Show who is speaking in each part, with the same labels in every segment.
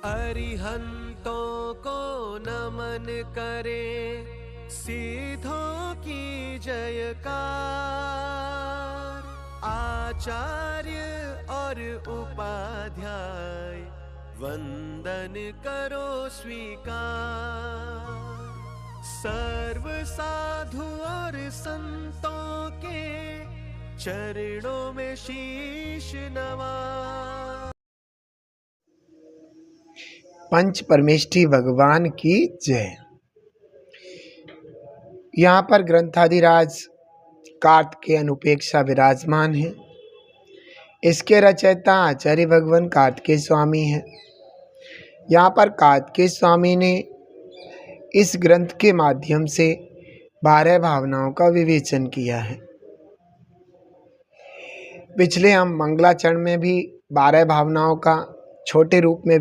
Speaker 1: अरिहंतों को नमन करे, सिद्धों की जयकार। आचार्य और उपाध्याय वंदन करो स्वीकार। सर्व साधु और संतों के चरणों में शीश नवा।
Speaker 2: पंच परमेष्ठी भगवान की जय। यहाँ पर ग्रंथाधिराज कार्तिकेय अनुपेक्षा विराजमान है। इसके रचयिता आचार्य भगवान कार्तिकेय स्वामी हैं। यहाँ पर कार्तिकेय स्वामी ने इस ग्रंथ के माध्यम से 12 भावनाओं का विवेचन किया है। पिछले हम मंगलाचरण में भी 12 भावनाओं का छोटे रूप में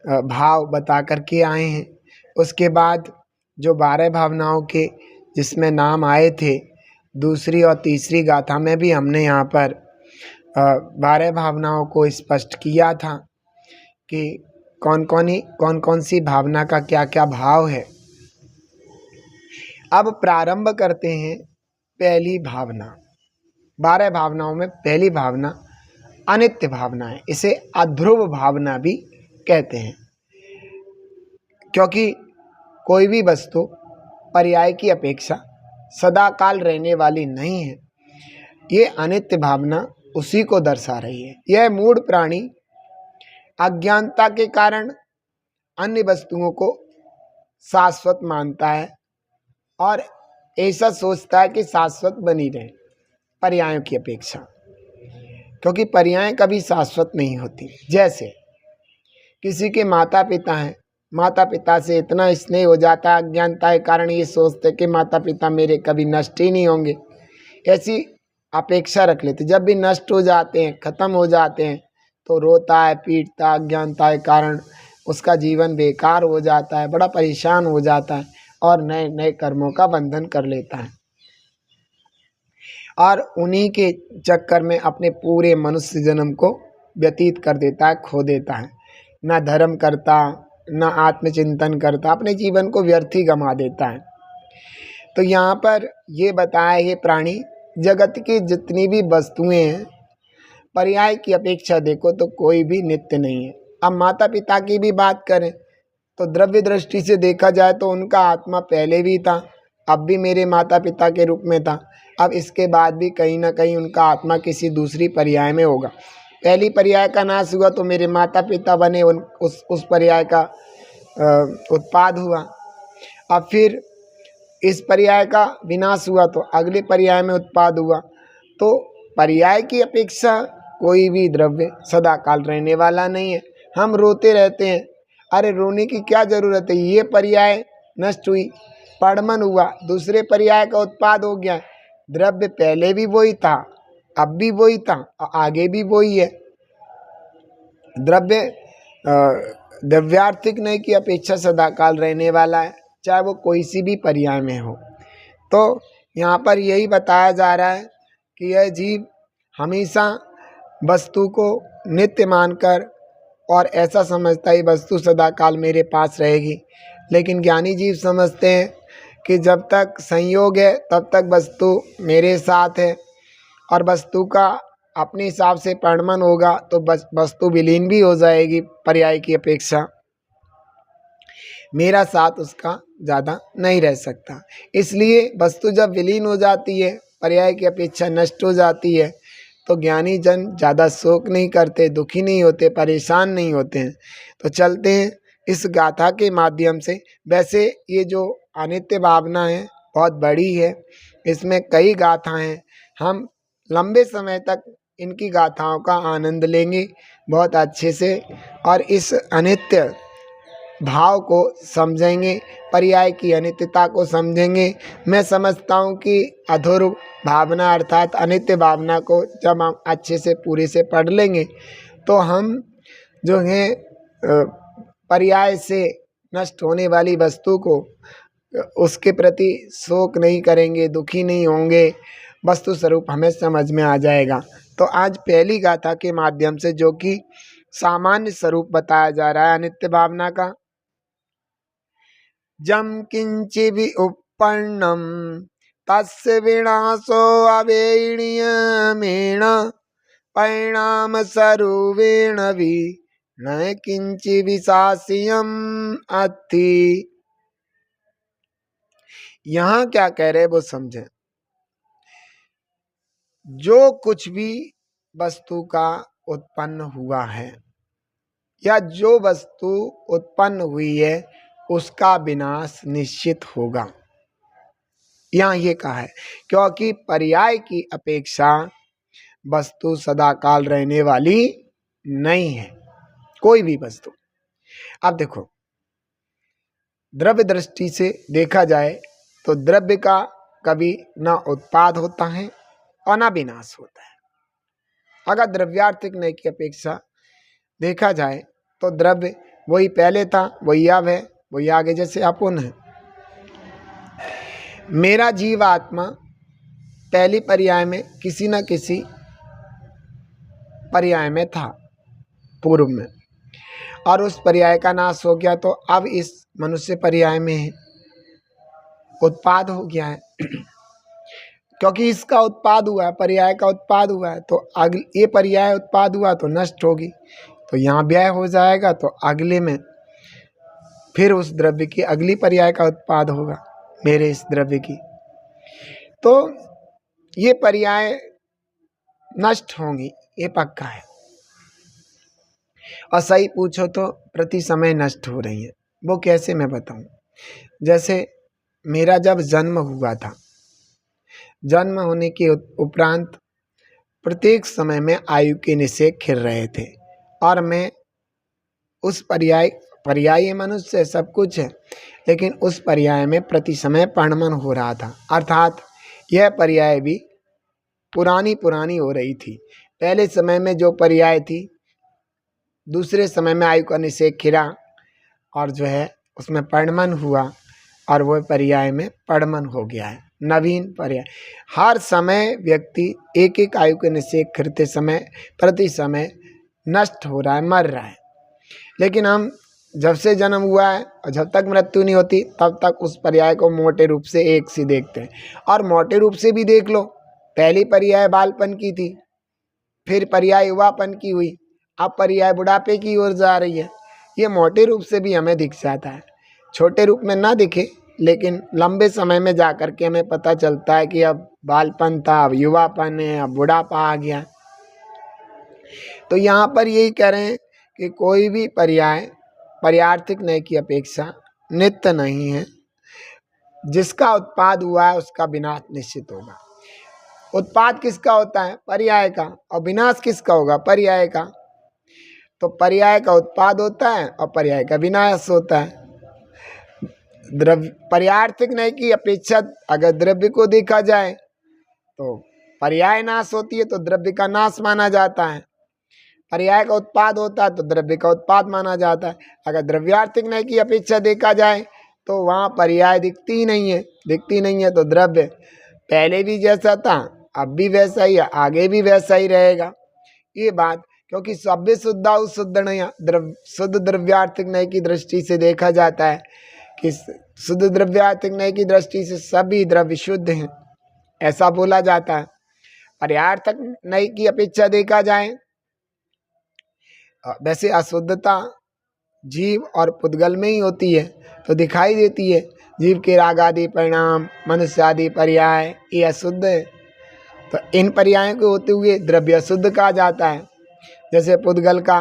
Speaker 2: भाव बता करके आए हैं। उसके बाद जो 12 भावनाओं के जिसमें नाम आए थे, दूसरी और तीसरी गाथा में भी हमने यहाँ पर 12 भावनाओं को स्पष्ट किया था कि कौन कौन सी भावना का क्या क्या भाव है। अब प्रारंभ करते हैं पहली भावना। 12 भावनाओं में पहली भावना अनित्य भावना है। इसे अध्रुव भावना भी कहते हैं, क्योंकि कोई भी वस्तु पर्याय की अपेक्षा सदाकाल रहने वाली नहीं है। ये अनित्य भावना उसी को दर्शा रही है। यह मूढ़ प्राणी अज्ञानता के कारण अन्य वस्तुओं को शाश्वत मानता है और ऐसा सोचता है कि शाश्वत बनी रहे पर्यायों की अपेक्षा, क्योंकि पर्याय कभी शाश्वत नहीं होती। जैसे किसी के माता पिता हैं, माता पिता से इतना स्नेह हो जाता है, अज्ञानता के कारण ये सोचते कि माता पिता मेरे कभी नष्ट ही नहीं होंगे, ऐसी अपेक्षा रख लेते। जब भी नष्ट हो जाते हैं, ख़त्म हो जाते हैं, तो रोता है, पीटता, अज्ञानता के कारण उसका जीवन बेकार हो जाता है, बड़ा परेशान हो जाता है और नए नए कर्मों का बंधन कर लेता है और उन्हीं के चक्कर में अपने पूरे मनुष्य जन्म को व्यतीत कर देता है, खो देता है। न धर्म करता, न आत्मचिंतन करता, अपने जीवन को व्यर्थ ही गंवा देता है। तो यहाँ पर ये बताया, ये प्राणी जगत की जितनी भी वस्तुएं हैं, पर्याय की अपेक्षा देखो तो कोई भी नित्य नहीं है। अब माता पिता की भी बात करें तो द्रव्य दृष्टि से देखा जाए तो उनका आत्मा पहले भी था, अब भी मेरे माता पिता के रूप में था, अब इसके बाद भी कहीं ना कहीं उनका आत्मा किसी दूसरी पर्याय में होगा। पहली पर्याय का नाश हुआ तो मेरे माता पिता बने, उस पर्याय का उत्पाद हुआ। अब फिर इस पर्याय का विनाश हुआ तो अगले पर्याय में उत्पाद हुआ। तो पर्याय की अपेक्षा कोई भी द्रव्य सदाकाल रहने वाला नहीं है। हम रोते रहते हैं, अरे रोने की क्या ज़रूरत है, ये पर्याय नष्ट हुई, पड़मन हुआ, दूसरे पर्याय का उत्पाद हो गया। द्रव्य पहले भी वही था, अब भी वही था और आगे भी वही है। द्रव्य द्रव्यार्थिक नहीं की अपेक्षा सदाकाल रहने वाला है, चाहे वो कोई सी भी पर्याय में हो। तो यहाँ पर यही बताया जा रहा है कि यह जीव हमेशा वस्तु को नित्य मानकर और ऐसा समझता है वस्तु सदाकाल मेरे पास रहेगी। लेकिन ज्ञानी जीव समझते हैं कि जब तक संयोग है तब तक वस्तु मेरे साथ है और वस्तु का अपने हिसाब से परिणमन होगा तो वस्तु विलीन भी हो जाएगी पर्याय की अपेक्षा, मेरा साथ उसका ज़्यादा नहीं रह सकता। इसलिए वस्तु जब विलीन हो जाती है, पर्याय की अपेक्षा नष्ट हो जाती है, तो ज्ञानी जन ज़्यादा शोक नहीं करते, दुखी नहीं होते, परेशान नहीं होते हैं। तो चलते हैं इस गाथा के माध्यम से। वैसे ये जो अनित्य भावना है बहुत बड़ी है, इसमें कई गाथाएं हैं। हम लंबे समय तक इनकी गाथाओं का आनंद लेंगे बहुत अच्छे से और इस अनित्य भाव को समझेंगे, पर्याय की अनित्यता को समझेंगे। मैं समझता हूँ कि अधूर भावना अर्थात अनित्य भावना को जब हम अच्छे से पूरे से पढ़ लेंगे तो हम जो है पर्याय से नष्ट होने वाली वस्तु को उसके प्रति शोक नहीं करेंगे, दुखी नहीं होंगे, वस्तु स्वरूप हमें समझ में आ जाएगा। तो आज पहली गाथा के माध्यम से, जो कि सामान्य स्वरूप बताया जा रहा है अनित्य भावना का। जम किंचि भी उपन्नम तस्य विनाशो अवेणीयमेण परिणाम स्वरूपेण भी न किंचि विशास्यम् अत्ति। यहाँ क्या कह रहे वो समझे। जो कुछ भी वस्तु का उत्पन्न हुआ है या जो वस्तु उत्पन्न हुई है उसका विनाश निश्चित होगा। यहाँ ये कहा है क्योंकि पर्याय की अपेक्षा वस्तु सदाकाल रहने वाली नहीं है, कोई भी वस्तु। अब देखो, द्रव्य दृष्टि से देखा जाए तो द्रव्य का कभी ना उत्पाद होता है और ना विनाश होता है। अगर द्रव्यार्थिक नय की अपेक्षा देखा जाए तो द्रव्य वही पहले था, वही अब है, वही आगे जैसे अपुन है। मेरा जीव आत्मा पहली पर्याय में किसी न किसी पर्याय में था पूर्व में, और उस पर्याय का नाश हो गया तो अब इस मनुष्य पर्याय में है, उत्पाद हो गया है। क्योंकि इसका उत्पाद हुआ है, पर्याय का उत्पाद हुआ है, तो अगले ये पर्याय उत्पाद हुआ तो नष्ट होगी, तो यहाँ व्यय हो जाएगा, तो अगले में फिर उस द्रव्य की अगली पर्याय का उत्पाद होगा मेरे इस द्रव्य की। तो ये पर्याय नष्ट होंगी, ये पक्का है। और सही पूछो तो प्रति समय नष्ट हो रही है। वो कैसे मैं बताऊं। जैसे मेरा जब जन्म हुआ था, जन्म होने के उपरांत प्रत्येक समय में आयु के निषेक खिल रहे थे, और मैं उस पर्याय मनुष्य सब कुछ है, लेकिन उस पर्याय में प्रति समय परिणमन हो रहा था। अर्थात यह पर्याय भी पुरानी हो रही थी। पहले समय में जो पर्याय थी, दूसरे समय में आयु का निषेक खिला और जो है उसमें परिणमन हुआ, और वह पर्याय में परिणमन हो गया है, नवीन पर्याय। हर समय व्यक्ति एक एक आयु के निषेक खिलते समय प्रति समय नष्ट हो रहा है, मर रहा है। लेकिन हम जब से जन्म हुआ है और जब तक मृत्यु नहीं होती तब तक उस पर्याय को मोटे रूप से एक सी देखते हैं। और मोटे रूप से भी देख लो, पहली पर्याय बालपन की थी, फिर पर्याय युवापन की हुई, अब पर्याय बुढ़ापे की ओर जा रही है। ये मोटे रूप से भी हमें दिख जाता है, छोटे रूप में ना दिखे, लेकिन लंबे समय में जा कर के हमें पता चलता है कि अब बालपन था, अब युवापन है, अब बुढ़ापा आ गया। तो यहाँ पर यही कह रहे हैं कि कोई भी पर्याय पर्यार्थिक नय की अपेक्षा नित्य नहीं है। जिसका उत्पाद हुआ है उसका विनाश निश्चित होगा। उत्पाद किसका होता है? पर्याय का। और विनाश किसका होगा? पर्याय का। तो पर्याय का उत्पाद होता है और पर्याय का विनाश होता है। द्रव्य पर्यार्थिक नय की अपेक्षा अगर द्रव्य को देखा जाए तो पर्याय नाश होती है तो द्रव्य का नाश माना जाता है। पर्याय का उत्पाद होता है तो द्रव्य का उत्पाद माना जाता है। अगर द्रव्यार्थिक नय की अपेक्षा देखा जाए तो वहाँ पर्याय दिखती ही नहीं है। दिखती नहीं है तो द्रव्य पहले भी जैसा था अब भी वैसा ही है, आगे भी वैसा ही रहेगा। ये बात, क्योंकि सभ्य शुद्धा शुद्ध नहीं, शुद्ध द्रव्यार्थिक नय की दृष्टि से देखा जाता है कि शुद्ध द्रव्यार्थिक नय की दृष्टि से सभी द्रव्य शुद्ध हैं, ऐसा बोला जाता है। पर्यार्थक नय की अपेक्षा देखा जाए वैसे अशुद्धता जीव और पुद्गल में ही होती है, तो दिखाई देती है। जीव के राग आदि परिणाम, मनुष्य आदि पर्याय ये अशुद्ध है, तो इन पर्यायों के होते हुए द्रव्य अशुद्ध कहा जाता है। जैसे पुद्गल का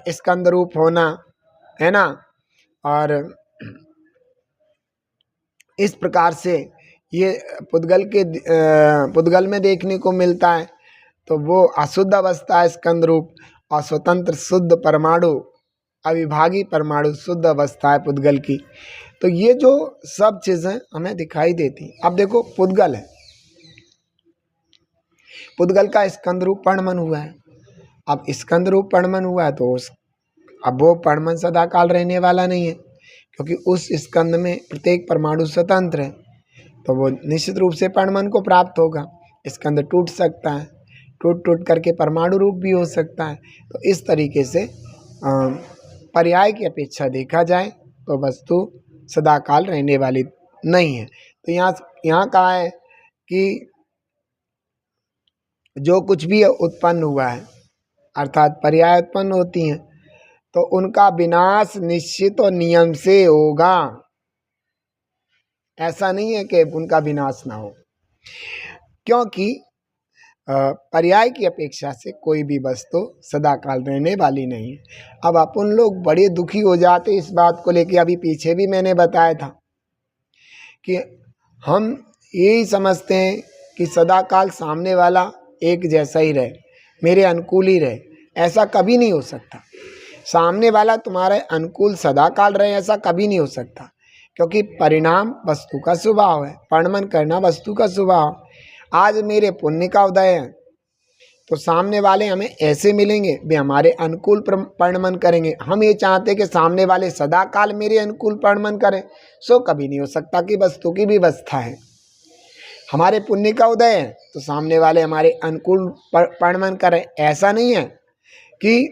Speaker 2: स्कंद रूप होना है ना, और इस प्रकार से ये पुद्गल में देखने को मिलता है, तो वो अशुद्ध अवस्था है स्कंद रूप, और स्वतंत्र शुद्ध परमाणु अविभागी परमाणु शुद्ध अवस्था है पुद्गल की। तो ये जो सब चीज़ें हमें दिखाई देती। अब देखो पुद्गल है, पुद्गल का स्कंद रूप परिणमन हुआ है। अब स्कंद रूप परिणमन हुआ है तो अब वो परिणमन सदा काल रहने वाला नहीं है, क्योंकि उस स्कंद में प्रत्येक परमाणु स्वतंत्र है, तो वो निश्चित रूप से परिणमन को प्राप्त होगा। स्कंद टूट सकता है, टूट टूट करके परमाणु रूप भी हो सकता है। तो इस तरीके से पर्याय की अपेक्षा देखा जाए तो वस्तु सदाकाल रहने वाली नहीं है। तो यहाँ कहा है कि जो कुछ भी उत्पन्न हुआ है अर्थात पर्याय उत्पन्न होती हैं तो उनका विनाश निश्चित और नियम से होगा। ऐसा नहीं है कि उनका विनाश ना हो, क्योंकि पर्याय की अपेक्षा से कोई भी वस्तु सदाकाल रहने वाली नहीं है। अब अपन लोग बड़े दुखी हो जाते इस बात को लेके। अभी पीछे भी मैंने बताया था कि हम यही समझते हैं कि सदाकाल सामने वाला एक जैसा ही रहे, मेरे अनुकूल ही रहे। ऐसा कभी नहीं हो सकता। सामने वाला तुम्हारे अनुकूल सदाकाल रहे ऐसा कभी नहीं हो सकता, क्योंकि परिणाम वस्तु का स्वभाव है, परिणमन करना वस्तु का स्वभाव। आज मेरे पुण्य का उदय है तो सामने वाले हमें ऐसे मिलेंगे, वे हमारे अनुकूल परिणमन करेंगे। हम ये चाहते कि सामने वाले सदाकाल मेरे अनुकूल परिणमन करें, सो कभी नहीं हो सकता कि वस्तु की व्यवस्था है। हमारे पुण्य का उदय है तो सामने वाले हमारे अनुकूल परिणमन करें। ऐसा नहीं है कि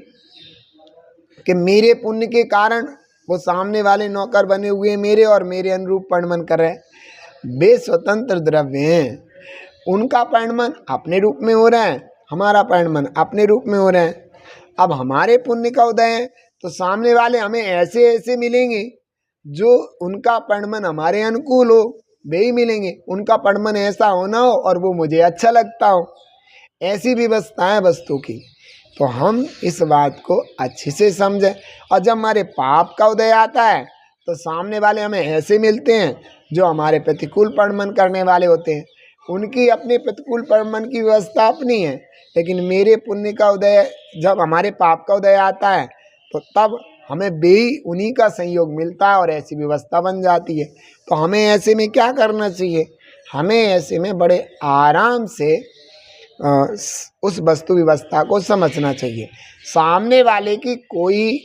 Speaker 2: मेरे पुण्य के कारण वो सामने वाले नौकर बने हुए मेरे और मेरे अनुरूप परिणमन कर रहे हैं। वे स्वतंत्र द्रव्य हैं, उनका परिणमन अपने रूप में हो रहा है, हमारा परिणमन अपने रूप में हो रहा है। अब हमारे पुण्य का उदय है तो सामने वाले हमें ऐसे ऐसे मिलेंगे जो उनका परिणमन हमारे अनुकूल हो, वे ही मिलेंगे। उनका परिणमन ऐसा होना हो और वो मुझे अच्छा लगता हो, ऐसी व्यवस्था है वस्तु की। तो हम इस बात को अच्छे से समझें। और जब हमारे पाप का उदय आता है तो सामने वाले हमें ऐसे मिलते हैं जो हमारे प्रतिकूल परिणमन करने वाले होते हैं। उनकी अपने प्रतिकूल परिणमन की व्यवस्था अपनी है, लेकिन मेरे पुण्य का उदय, जब हमारे पाप का उदय आता है तो तब हमें उन्हीं का संयोग मिलता है और ऐसी व्यवस्था बन जाती है। तो हमें ऐसे में क्या करना चाहिए? हमें ऐसे में बड़े आराम से उस वस्तु व्यवस्था को समझना चाहिए। सामने वाले की कोई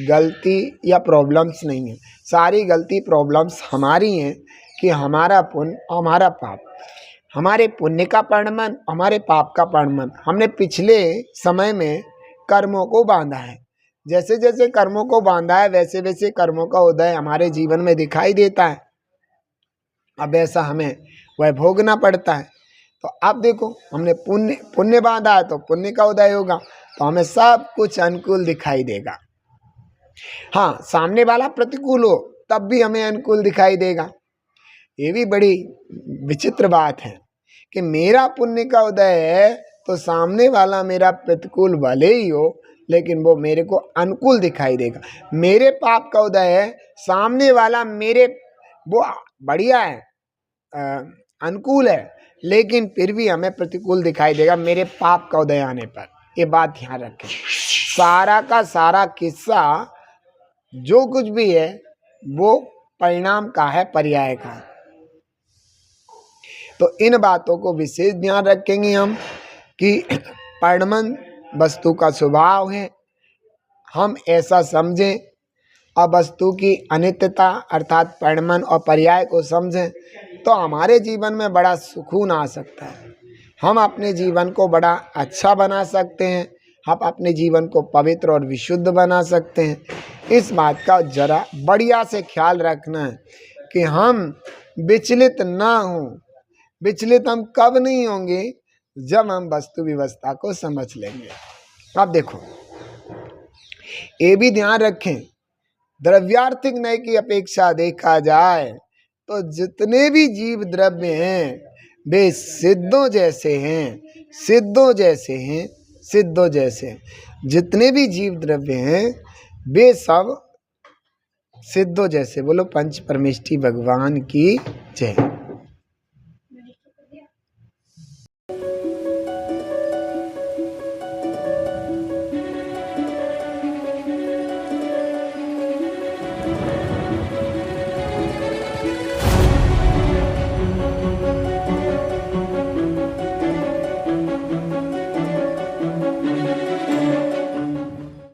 Speaker 2: गलती या प्रॉब्लम्स नहीं है, सारी गलती प्रॉब्लम्स हमारी हैं कि हमारा पुण्य और हमारा पाप, हमारे पुण्य का परिणमन, हमारे पाप का परिणमन हमने पिछले समय में कर्मों को बांधा है। जैसे जैसे कर्मों को बांधा है वैसे वैसे कर्मों का उदय हमारे जीवन में दिखाई देता है। अब ऐसा हमें वह भोगना पड़ता है। तो अब देखो, हमने पुण्य बांधा है तो पुण्य का उदय होगा तो हमें सब कुछ अनुकूल दिखाई देगा। हाँ, सामने वाला प्रतिकूल हो तब भी हमें अनुकूल दिखाई देगा। ये भी बड़ी विचित्र बात है कि मेरा पुण्य का उदय है तो सामने वाला मेरा प्रतिकूल भले ही हो लेकिन वो मेरे को अनुकूल दिखाई देगा। मेरे पाप का उदय है, सामने वाला मेरे वो बढ़िया है, अनुकूल है, लेकिन फिर भी हमें प्रतिकूल दिखाई देगा मेरे पाप का उदय आने पर। ये बात ध्यान रखें। सारा का सारा किस्सा जो कुछ भी है वो परिणाम का है, पर्याय का। तो इन बातों को विशेष ध्यान रखेंगे हम कि परिणमन वस्तु का स्वभाव है, हम ऐसा समझें। और वस्तु की अनित्यता अर्थात परिणमन और पर्याय को समझें तो हमारे जीवन में बड़ा सुकून आ सकता है। हम अपने जीवन को बड़ा अच्छा बना सकते हैं, हम अपने जीवन को पवित्र और विशुद्ध बना सकते हैं। इस बात का जरा बढ़िया से ख्याल रखना है कि हम विचलित ना हों। विचलित हम कब नहीं होंगे? जब हम वस्तु व्यवस्था को समझ लेंगे। अब देखो, ये भी ध्यान रखें, द्रव्यार्थिक न्याय की अपेक्षा देखा जाए तो जितने भी जीव द्रव्य हैं वे सिद्धों जैसे हैं, सिद्धों जैसे हैं, सिद्धों जैसे। जितने भी जीव द्रव्य हैं वे सब सिद्धों जैसे। बोलो पंच परमेष्ठी भगवान की जय।